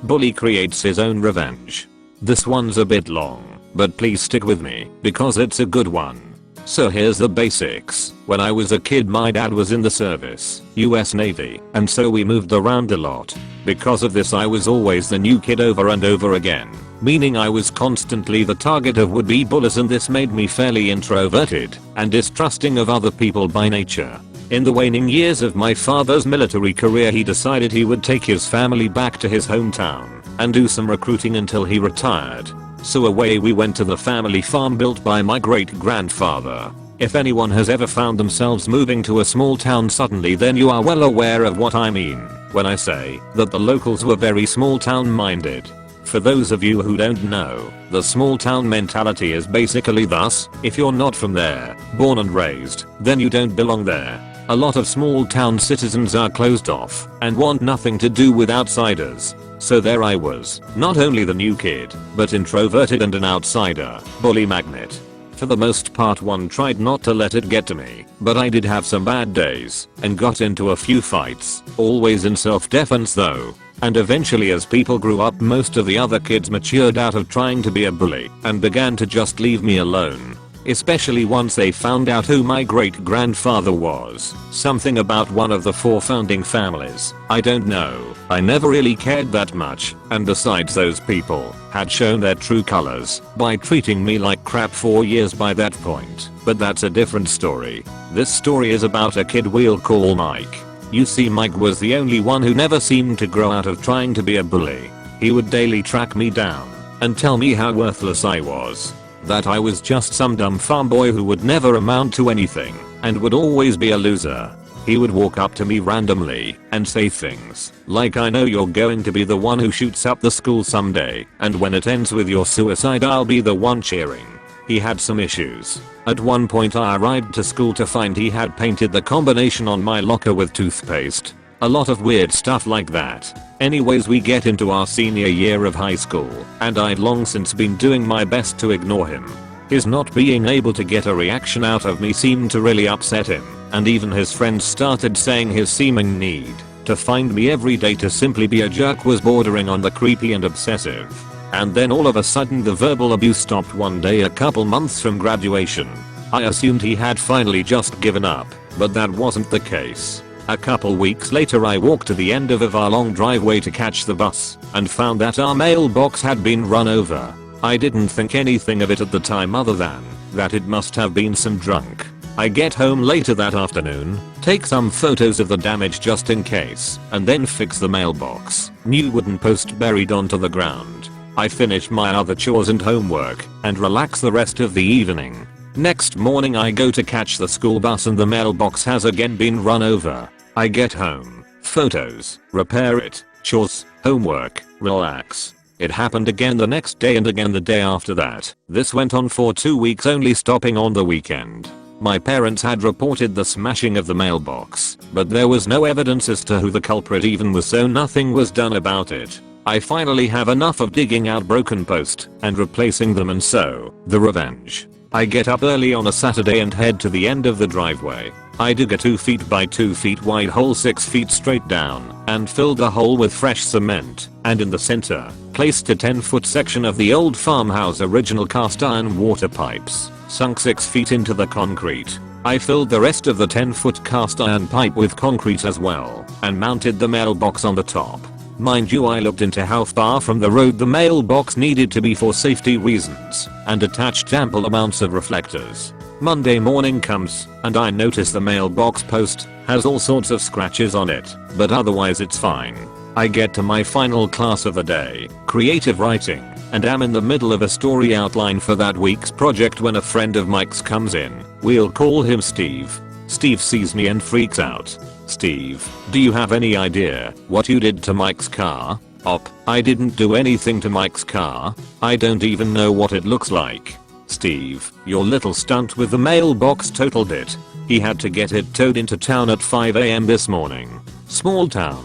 Bully creates his own revenge. This one's a bit long, but please stick with me because it's a good one. So here's the basics. When I was a kid, my dad was in the service, US Navy, and so we moved around a lot. Because of this, I was always the new kid over and over again, meaning I was constantly the target of would-be bullies, and this made me fairly introverted and distrusting of other people by nature. In the waning years of my father's military career, he decided he would take his family back to his hometown and do some recruiting until he retired. So away we went to the family farm built by my great-grandfather. If anyone has ever found themselves moving to a small town suddenly, then you are well aware of what I mean when I say that the locals were very small town minded. For those of you who don't know, the small town mentality is basically thus: if you're not from there, born and raised, then you don't belong there. A lot of small town citizens are closed off and want nothing to do with outsiders. So there I was, not only the new kid, but introverted and an outsider, bully magnet. For the most part, one tried not to let it get to me, but I did have some bad days and got into a few fights, always in self-defense though. And eventually, as people grew up, most of the other kids matured out of trying to be a bully and began to just leave me alone. Especially once they found out who my great-grandfather was. Something about one of the 4 founding families. I don't know. I never really cared that much, and besides, those people had shown their true colors by treating me like crap for years by that point. But that's a different story. This story is about a kid we'll call Mike. You see, Mike was the only one who never seemed to grow out of trying to be a bully. He would daily track me down and tell me how worthless I was. That I was just some dumb farm boy who would never amount to anything and would always be a loser. He would walk up to me randomly and say things like, "I know you're going to be the one who shoots up the school someday, and when it ends with your suicide, I'll be the one cheering." He had some issues. At one point I arrived to school to find he had painted the combination on my locker with toothpaste. A lot of weird stuff like that. Anyways, we get into our senior year of high school, and I'd long since been doing my best to ignore him. His not being able to get a reaction out of me seemed to really upset him, and even his friends started saying his seeming need to find me every day to simply be a jerk was bordering on the creepy and obsessive. And then all of a sudden the verbal abuse stopped one day a couple months from graduation. I assumed he had finally just given up, but that wasn't the case. A couple weeks later, I walked to the end of our long driveway to catch the bus and found that our mailbox had been run over. I didn't think anything of it at the time other than that it must have been some drunk. I get home later that afternoon, take some photos of the damage just in case, and then fix the mailbox. New wooden post buried onto the ground. I finish my other chores and homework and relax the rest of the evening. Next morning I go to catch the school bus and the mailbox has again been run over. I get home, photos, repair it, chores, homework, relax. It happened again the next day and again the day after that. This went on for 2 weeks, only stopping on the weekend. My parents had reported the smashing of the mailbox, but there was no evidence as to who the culprit even was, so nothing was done about it. I finally have enough of digging out broken posts and replacing them, and so, the revenge. I get up early on a Saturday and head to the end of the driveway. I dig a 2 feet by 2 feet wide hole 6 feet straight down and fill the hole with fresh cement, and in the center, placed a 10-foot section of the old farmhouse original cast iron water pipes, sunk 6 feet into the concrete. I filled the rest of the 10-foot cast iron pipe with concrete as well and mounted the mailbox on the top. Mind you, I looked into how far from the road the mailbox needed to be for safety reasons and attached ample amounts of reflectors. Monday morning comes and I notice the mailbox post has all sorts of scratches on it, but otherwise it's fine. I get to my final class of the day, creative writing, and am in the middle of a story outline for that week's project when a friend of Mike's comes in. We'll call him Steve. Steve sees me and freaks out. "Steve, do you have any idea what you did to Mike's car?" "Op, I didn't do anything to Mike's car. I don't even know what it looks like." "Steve, your little stunt with the mailbox totaled it. He had to get it towed into town at 5 AM this morning." Small town.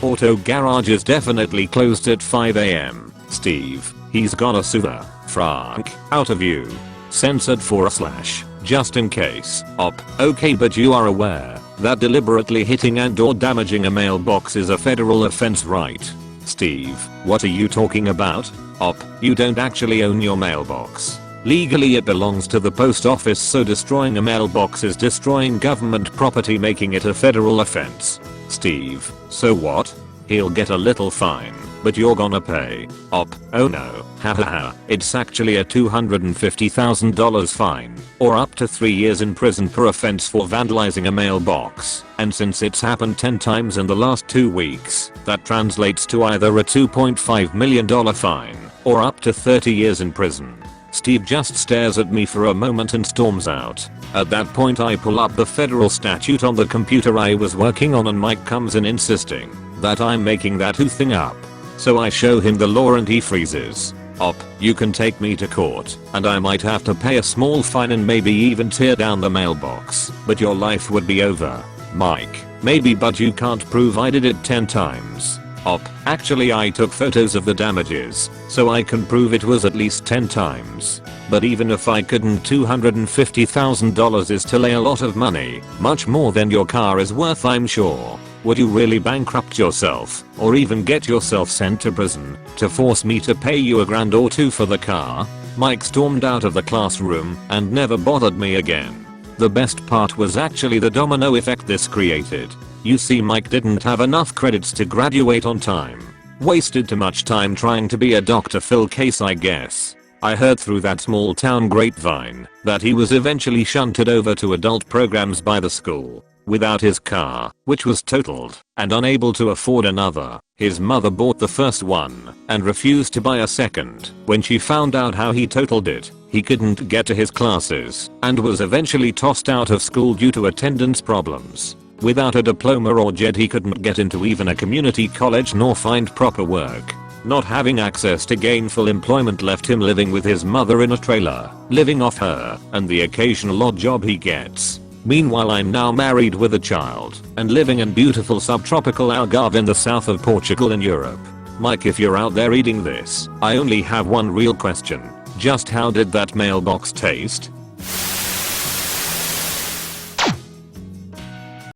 Auto garages definitely closed at 5 AM. "Steve, he's gonna sue the Frank out of you." Censored / just in case. Op, okay, but you are aware that deliberately hitting and or damaging a mailbox is a federal offense, right? Steve, what are you talking about? Op, you don't actually own your mailbox. Legally it belongs to the post office, so destroying a mailbox is destroying government property, making it a federal offense. Steve, so what? He'll get a little fine, but you're gonna pay. Op, oh no, hahaha, it's actually a $250,000 fine, or up to 3 years in prison per offense for vandalizing a mailbox, and since it's happened 10 times in the last 2 weeks, that translates to either a $2.5 million fine, or up to 30 years in prison. Steve just stares at me for a moment and storms out. At that point I pull up the federal statute on the computer I was working on, and Mike comes in insisting that I'm making that who thing up. So I show him the law and he freezes. Op, you can take me to court, and I might have to pay a small fine and maybe even tear down the mailbox, but your life would be over. Mike, maybe, but you can't prove I did it 10 times. Op, actually I took photos of the damages, so I can prove it was at least 10 times. But even if I couldn't, $250,000 is still a lot of money, much more than your car is worth, I'm sure. Would you really bankrupt yourself, or even get yourself sent to prison, to force me to pay you $1,000 or $2,000 for the car? Mike stormed out of the classroom and never bothered me again. The best part was actually the domino effect this created. You see, Mike didn't have enough credits to graduate on time. Wasted too much time trying to be a Dr. Phil case, I guess. I heard through that small town grapevine that he was eventually shunted over to adult programs by the school. Without his car, which was totaled, and unable to afford another, his mother bought the first one and refused to buy a second. When she found out how he totaled it, he couldn't get to his classes and was eventually tossed out of school due to attendance problems. Without a diploma or JED, he couldn't get into even a community college nor find proper work. Not having access to gainful employment left him living with his mother in a trailer, living off her and the occasional odd job he gets. Meanwhile, I'm now married with a child and living in beautiful subtropical Algarve in the south of Portugal in Europe. Mike, if you're out there reading this, I only have one real question. Just how did that mailbox taste?